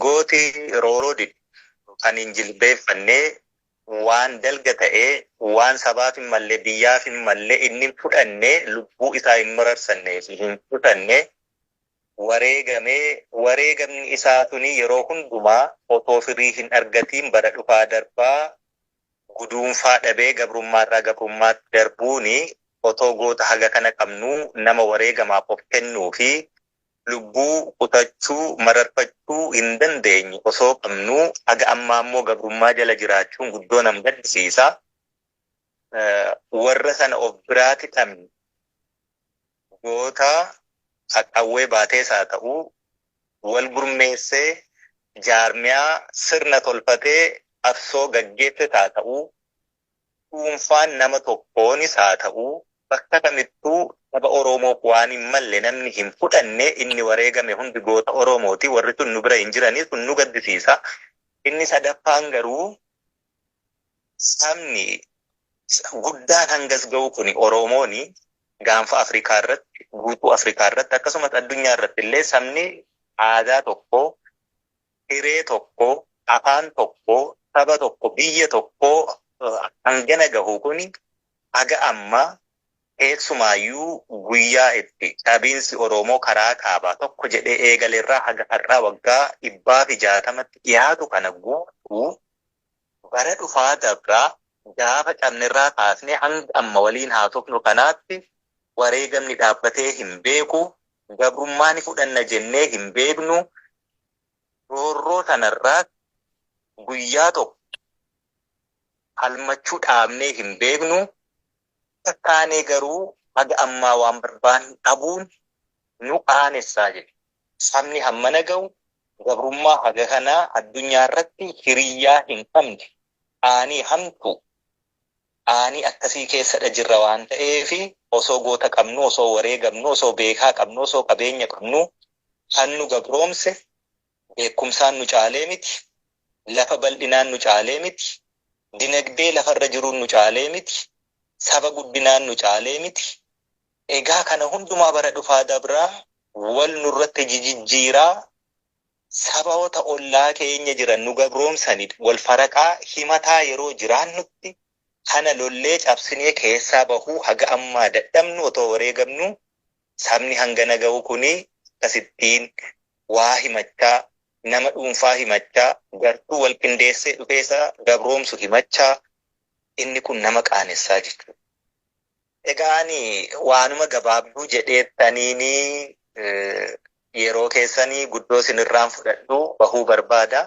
gooti rooroo kan hin jilbeeffannee waan dalga ta'ee waan sabaaf hin malle biyyaaf hin malle inni fudhannee lubbuu isaa hin mararsanne hin fudhannee wareegamni isaa tuni yeroo hundumaa otoo firii hin argatiin bara dhufaa darbaa guduunfaa dhabee gabrummaarraa gabrummaatti darbuuni otoo goota haga kana qabnu nama wareegamaaf of kennuu fi lubbuu qutachuu mararfachuu hin dandeenye osoo qabnu haga ammaa immoo gabrummaa jala jiraachuun guddoo nam gaddisiisa. Warra sana of biraatti dhabne goota qaqqawwee baatees haa ta'u wal gurmeessee jaarmiyaa sirna tolfatee qabsoo gaggeesse haa ta'u dhuunfaan nama tokkoonis haa ta'u bakka kamittuu saba Oromoof waan hin malle namni hin fudhanne inni wareegame hundi goota Oromooti. Warri sun nu bira hin jiranii sun nu gaddisiisa. Inni sadaffaan garuu sabni guddaan hangas ga'u kuni Oromooni gaanfa Afrikaa irratti guutuu Afrikaa irratti akkasumas addunyaa irratti illee sabni aadaa tokko hiree tokko afaan tokko saba tokko biyya tokko hangana gahu kuni haga ammaa keessumaayyuu guyyaa itti dhabiinsi Oromoo karaa kaabaa tokko jedhee eegalerraa haga har'aa waggaa 160tti dhiyaatu kana guutuu bara dhufaa dabraa gaafa cabnerraa kaasnee hanga amma waliin haasofnu kanaatti wareegamni dhaabbatee hin beeku gabrummaan fudhanna jennee hin beeknu roorroo tanarraa guyyaa tokko halmachuu dhaabnee hin beeknu. Takkaanee garuu haga ammaa waan barbaannu dhabuun nu qaanessaa jedhe. Sabni hammana ga'u gabrummaa haga kanaa addunyaa irratti hiriyyaa hin qabne aanii hamtu aanii akkasii keessadha jirra waan ta'eef osoo goota qabnu osoo wareegamnu osoo beekaa qabnu osoo qabeenya qabnu kan nu gabroomse beekumsaan nu caalee miti lafa bal'inaan nu caalee miti dinagdee lafarra jiruun nu caalee miti. Saba guddinaan nu caalee miti. Egaa kana hundumaa bara dhufaa dabraa wal nurratti jijjiiraa sabaota ollaa keenya jiran nu gabroomsanidha. Wal faraqaa himataa yeroo jiraannutti kana lollee cabsinee keessaa bahuu haga ammaa dadhabnu otoo wareegamnu sabni hangana ga'u kuni akkasittiin waa himachaa nama dhuunfaa himachaa gartuu wal qindeessee dhufeessa gabroomsu himachaa inni kun nama qaanessaa jechuudha. Egaan waanuma gabaabduu jedheettaniini yeroo keessanii guddoo sinirraan fudhadhu bahuu barbaada.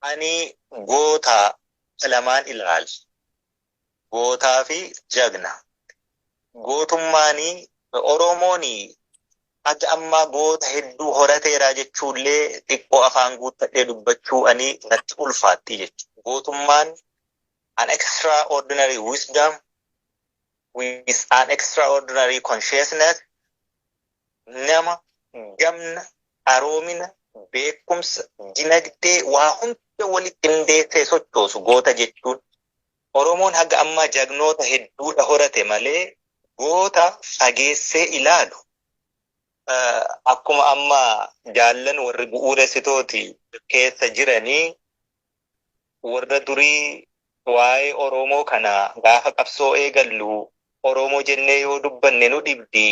Ani goota lamaan ilaali. Gootaa fi jagna. Gootummaanii Oromooni haga ammaa goota hedduu horateeraa jechuullee xiqqoo afaan guuttadhee dubbachuu ani natti ulfaatti jechuudha. Gootummaan an extraordinary wisdom with an extraordinary consciousness nama gamna aroomina beekumsa dinagdee waa hunda walitti qindeessee sochoosu goota jechuun Oromoon haga ammaa jagnoota hedduudha horate malee goota fageessee ilaalu akkuma amma jaallan warri bu'uuressitooti keessa jiranii warra durii waa'ee Oromoo kana gaafa qabsoo eegallu Oromoo jennee yoo dubbanne nu dhibdi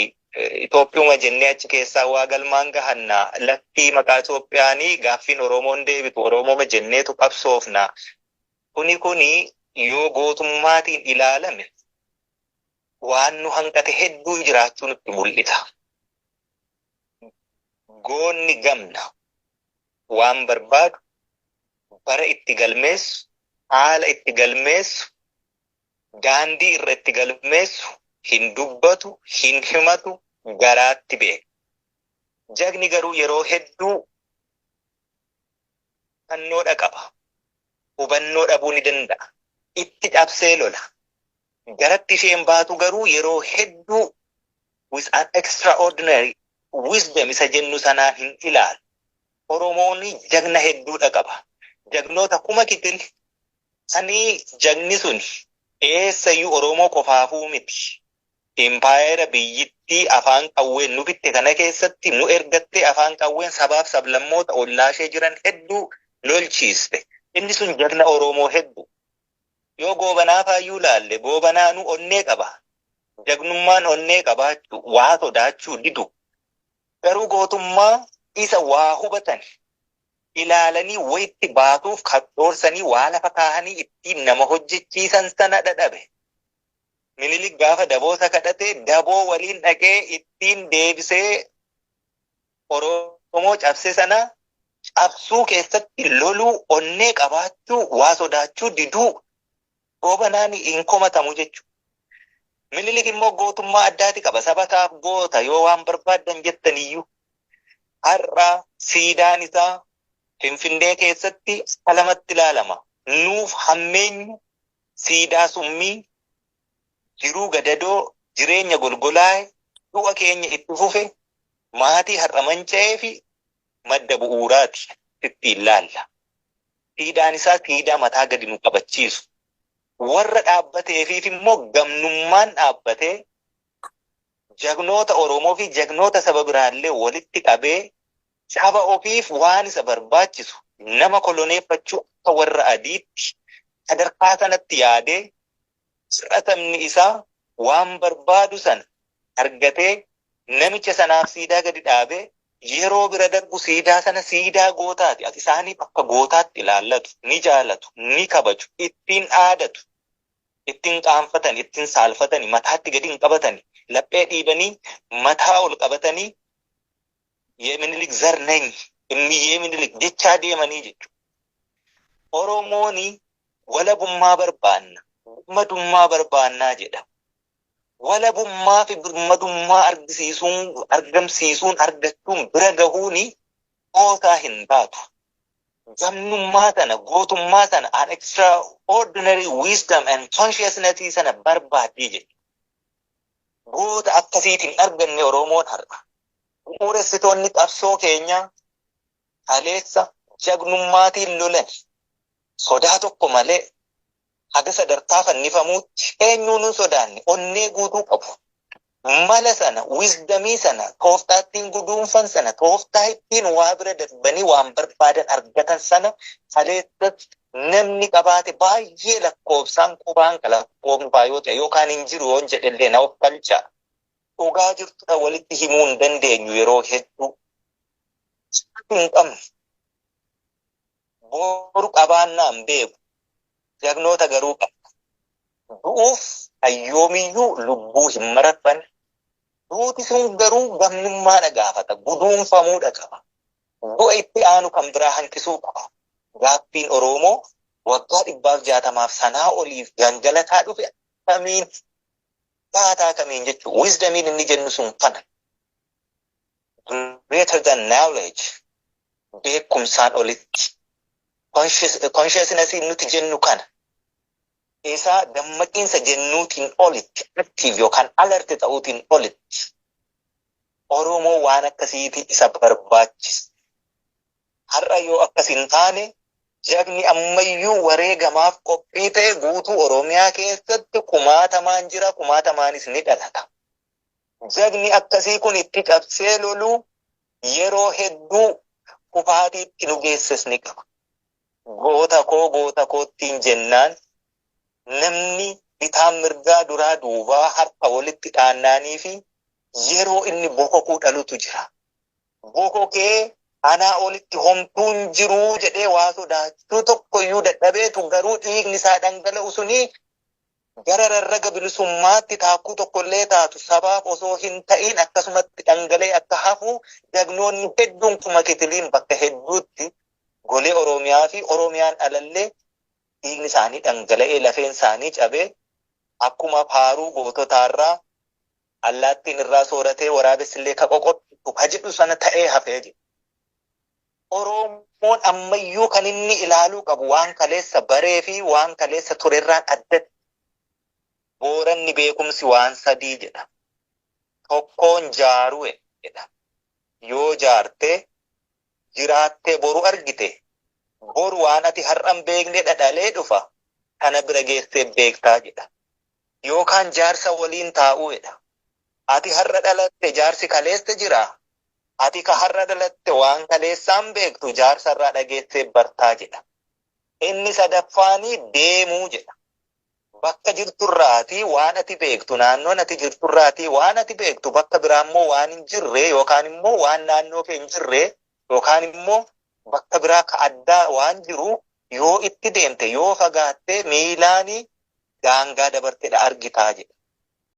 Itoophiyuma jennee achi keessaa waa galmaan gahanna laftii maqaa Itoophiyaanii gaaffiin Oromoon deebitu Oromooma jenneetu qabsoofna kuni yoo gootummaatiin ilaalame waan nu hanqate hedduu jiraachuu nutti mul'isa. Goonni gamna waan barbaadu bara itti galmeessu haala itti galmeessu daandii irra itti galmeessu hin dubbatu hin himatu garaatti beeka. Jagni garuu yeroo hedduu hubannoo qaba. Hubannoo dhabuu ni danda'a. Itti cabsee lola. Garatti isheen baatu garuu yeroo hedduu with an extraordinary wisdom isa jennu sanaa hin ilaalu. Oromoon jagna hedduudha qaba. Jagnoota kuma kitil ani jagni sun eessayyuu Oromoo qofaafuu miti. Impaayera biyyattii afaan qawween nu bitte kana keessatti nu ergattee afaan qawween sabaaf sablammoota ollaashee jiran hedduu lolchiiste. Inni sun jagna Oromoo hedduu. Yoo goobanaa faayyuu laalle goobanaanu onnee qaba. Jagnummaan onnee qabaachuu waa sodaachuu didu. Garuu gootummaa isa waa hubatan ilaalanii wayitti baatuuf kaddoorsanii waa lafa kaahanii ittiin nama hojjechiisan sana dhadhabe. Minilik gaafa daboota kadhatee daboo waliin dhaqee ittiin deebisee Oromoo cabse sana cabsuu keessatti loluu onnee qabaachuu waa sodaachuu diduu goobanaan hin komatamu jechuudha. Minilik immoo gootummaa addaati qaba. Saba kaaf goota yoo waan barbaadan jettaniyyuu har'a siidaan isaa Finfinnee keessatti alamatti ilaalama. Nuuf hammeenyu siidaa summii jiruu gadadoo jireenya golgolaa'e du'a keenya itti fufe maatii har'a manca'ee fi madda bu'uuraati ittiin ilaalla. Siidaan isaa siidaa mataa gadi nu qabachiisu. Warra dhaabbateefiif immoo gamnummaan dhaabbatee jagnoota Oromoo fi jagnoota saba biraallee walitti qabee saba ofiif waan isa barbaachisu nama koloneeffachuu akka warra adiitti sadarkaa sanatti yaadee sirratamni isaa waan barbaadu sana argatee namicha sanaaf siidaa gadi dhaabee yeroo bira darbu siidaa sana siidaa gootaati. Ati isaaniif akka gootaatti ilaallatu, ni jaalatu, ni kabaju, ittiin aadatu, ittiin qaanfatan, ittiin saalfatani, mataatti gadi hin qabatani, laphee dhiibanii, mataa ol qabatanii Minilik zarnany inni Minilik jechaa deemanii jechuudha. Oromooni walabummaa barbaanna, birmadummaa barbaannaa jedha. Walabummaa fi birmadummaa argamsiisuun argachuun bira gahuuni gootaa hin taatu. Gamnummaa sana, gootummaa sana, an extraordinary wisdom and consciousness sana barbaadee jedha. Goota akkasiitiin arganne Oromoon har'a. Bu'uuressitoonni qabsoo keenya kaleessa jagnummaatiin lolan sodaa tokko malee haga sadarkaa fannifamuutti eenyuun hin sodaanne onnee guutuu qabu. Mala sana, wisdamii sana, tooftaa ittiin guduunfan sana, tooftaa ittiin waa bira darbanii waan barbaadan argatan sana kaleessatti namni qabaate baay'ee lakkoofsaan qubaan lakkoofnu baay'oo ta'e yookaan hin jiru yoon jedhellee na of galcha. Dhugaa jirtudha walitti himuu hin dandeenyu yeroo hedduu. Hin qabnu. Boru qabaannaan beeku. Jagnoota garuu qaba. Du'uuf hayyoomiyyuu lubbuu hin mararfanne. Duuti sun garuu gamnummaadha gaafata. Guduunfamuudha qaba. Du'a itti aanu kan biraa hanqisuu qaba. Gaaffiin Oromoo waggaa 160 sanaa oliif gangalataa dhufe akkamiin taataa kamiin jechuudha. Wisdamiin inni jennu sun kana. Greater than knowledge. Beekumsaan olitti. Consciousness nuti jennu kana. Isaa dammaqiinsa jennuutiin olitti. Active yookaan alert ta'uutiin olitti. Oromoo waan akkasiiti isa barbaachisa. Har'a yoo akkas hin taane jagni ammayyuu wareegamaaf qophii ta'e guutuu Oromiyaa keessatti kumaatamaan jira, kumaatamaanis ni dhalata. Jagni akkasii kun itti cabsee loluu yeroo hedduu kufaatiitti nu geesses ni qaba. Goota koottiin jennaan namni bitaan mirgaa duraa duubaa harka walitti dhaannaanii fi yeroo inni bokokuu dhalutu jira. Bokokee anaa olitti homtuun jiruu jedhee waa sodaachuu tokkoyyuu dadhabeetu garuu dhiigni isaa dhangala'u suni gara rarraga bilisummaatti taakkuu tokkollee taatu sabaaf osoo hin ta'in akkasumatti dhangala'ee akka hafu jagnoonni hedduun kuma kitiliin bakka hedduutti golee Oromiyaa fi Oromiyaan alallee dhiigni isaanii dhangala'ee lafeen isaanii cabee akkuma faaruu goototaarraa allaattiin irraa sooratee waraabessillee ka qoqottu ka jedhu sana ta'ee hafee jira. Oromoon ammayyuu kan inni ilaaluu qabu waan kaleessa baree fi waan kaleessa turerraan addatti. Booranni beekumsi waan sadii jedha. Tokkoon jaaruu jedha. Yoo jaartee jiraattee boru argite boru waan ati har'an beekne dhadhalee dhufa kana bira geessee beektaa jedha. Yookaan jaarsa waliin taa'uu jedha. Ati har'a dhalatte jaarsi kaleessa jira. Ati ka har'a dhalatte waan kaleessaan beektu jaarsarraa dhageessee bartaa jedha. Inni sadaffaanii deemuu jedha. Bakka jirturraatii waan ati beektu naannoon ati jirturraatii waan ati beektu bakka biraammoo waan hin jirre yookaan immoo waan naannoo kee hin jirre yookaan immoo bakka biraa ka addaa waan jiru yoo itti deemte yoo fagaatte miilaanii daangaa dabartedha argitaa jedha.